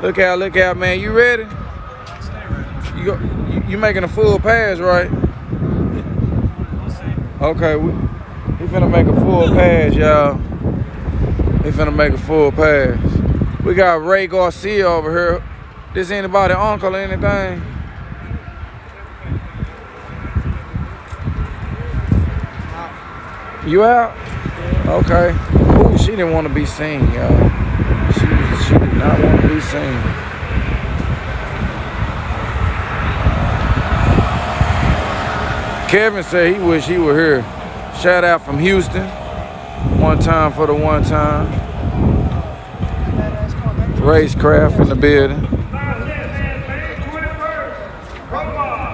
Look out, man. You ready? You making a full pass, right? Okay, we finna make a full pass, y'all. We finna make a full pass. We got Ray Garcia over here. This anybody uncle or anything? You out? Okay. Ooh, she didn't want to be seen, y'all. She did not want to be seen. Kevin said he wish he were here. Shout out from Houston. One time for the one time. Racecraft in the building.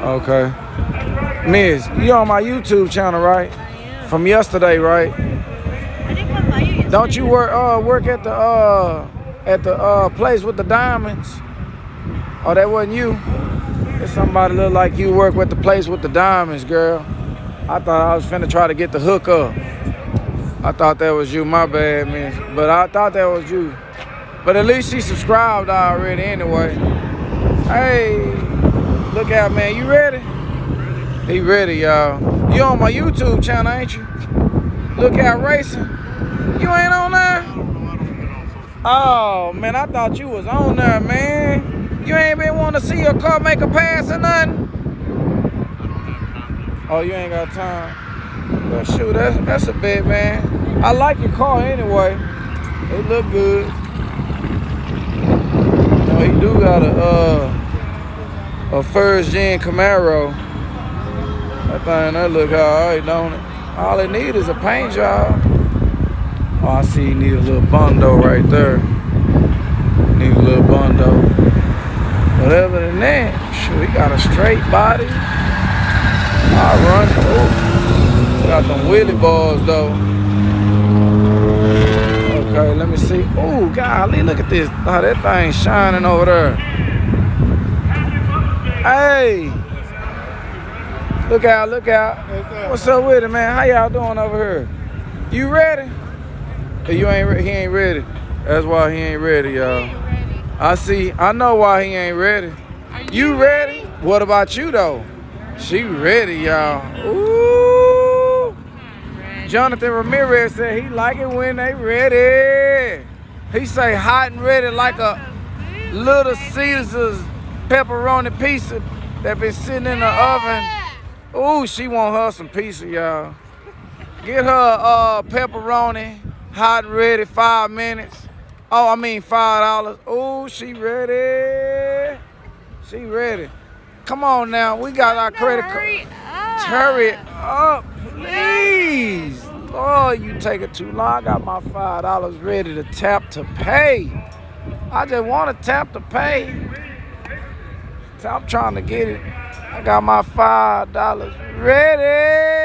Okay. Miss, you on my YouTube channel, right? From yesterday, right? I didn't come by you yesterday. Don't you work at the place with the diamonds? Oh, that wasn't you? It's somebody look like you work with the place with the diamonds, girl. I thought I was finna try to get the hook up. I thought that was you, my bad, miss. But I thought that was you. But at least she subscribed already anyway. Hey, look out, man. You ready? He ready, y'all. You on my YouTube channel, ain't you? Look Out Racing. You ain't on there? Oh, man, I thought you was on there, man. You ain't been wanting to see your car make a pass or nothing? Oh, you ain't got time? Well, shoot, that's a bet, man. I like your car anyway. It look good. Oh, he do got a first gen Camaro. That thing, that look alright, don't it? All it need is a paint job. Oh, I see you need a little bundle right there. Need a little bundle. But other than that, shoot, he got a straight body. I run it. Oh, got them wheelie balls though. Okay, let me see. Oh, golly, look at this. Oh, that thing shining over there. Hey. Look out, look out. What's up with it, man? How y'all doing over here? You ready? You ain't he ain't ready. That's why he ain't ready, y'all. I know why he ain't ready. You ready? What about you though? She ready, y'all. Ooh. Jonathan Ramirez said he like it when they ready. He say hot and ready like a Little Caesars pepperoni pizza that been sitting in the oven. Ooh, she want her some pizza, y'all. Get her pepperoni, hot and ready, 5 minutes. Oh, I mean $5. Ooh, she ready. She ready. Come on now, we got our credit card. Hurry up, please. Lord, you take it too long. I got my $5 ready to tap to pay. I just want to tap to pay. So I'm trying to get it. I got my $5 ready.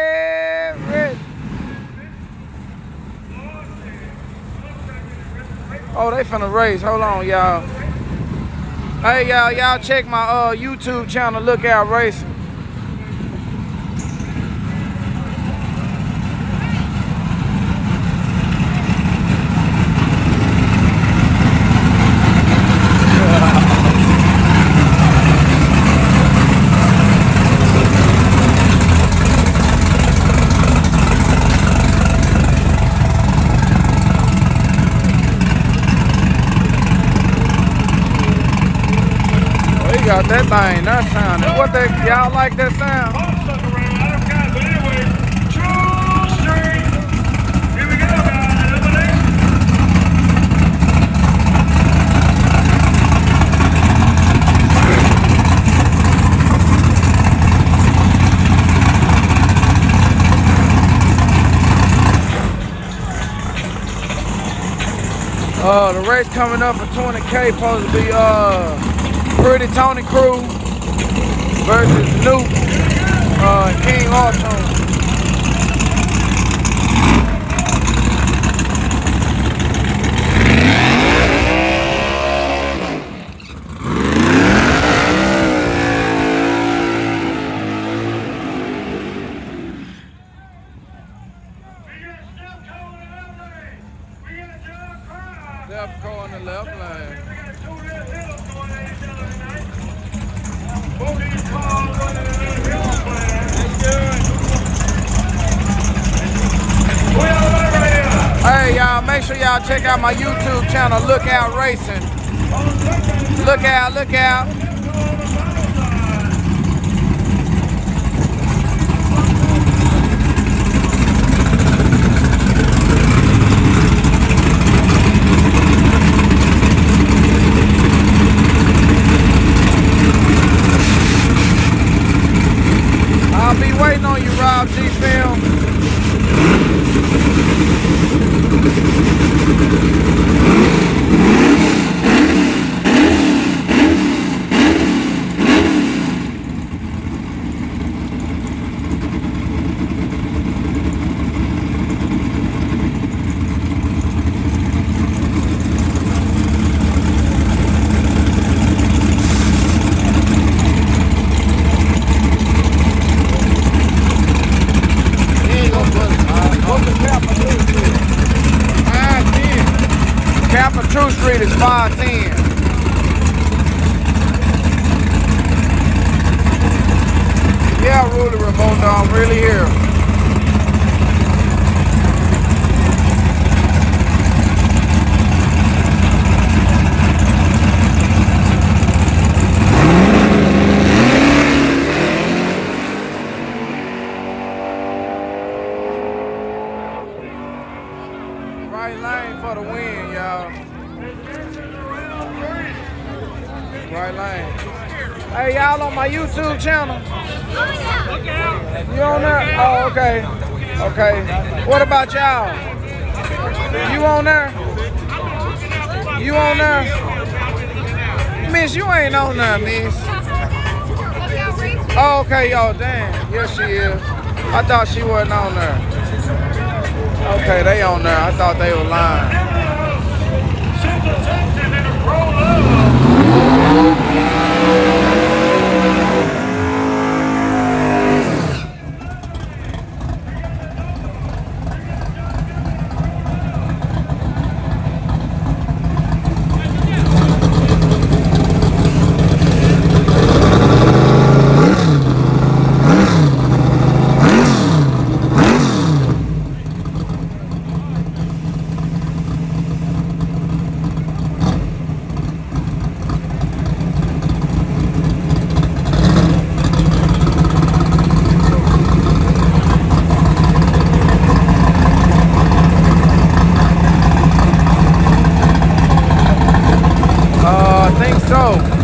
Oh, they finna race. Hold on, y'all. Hey, y'all check my YouTube channel, Look Out Racing. Got that thing, that sound. What that, y'all like that sound? Here we go, the race coming up for 20K supposed to be Pretty Tony Crew versus Nuke King Artune. Left car in the left lane. sure y'all check out my YouTube channel, Look Out Racing. Look out, look out. I'll be waiting on you, Rob G Film. Street is 510. Yeah, Rudy Ramondo, I'm really here. Right lane for the win, y'all. Right lane. Hey, y'all on my YouTube channel? Oh, yeah. You on there? Oh, okay. Okay. What about y'all? You on there? You on there? Miss, you ain't on there, miss. Oh, okay, y'all. Damn. Yes, she is. I thought she wasn't on there. Okay, they on there. I thought they were lying. I think so.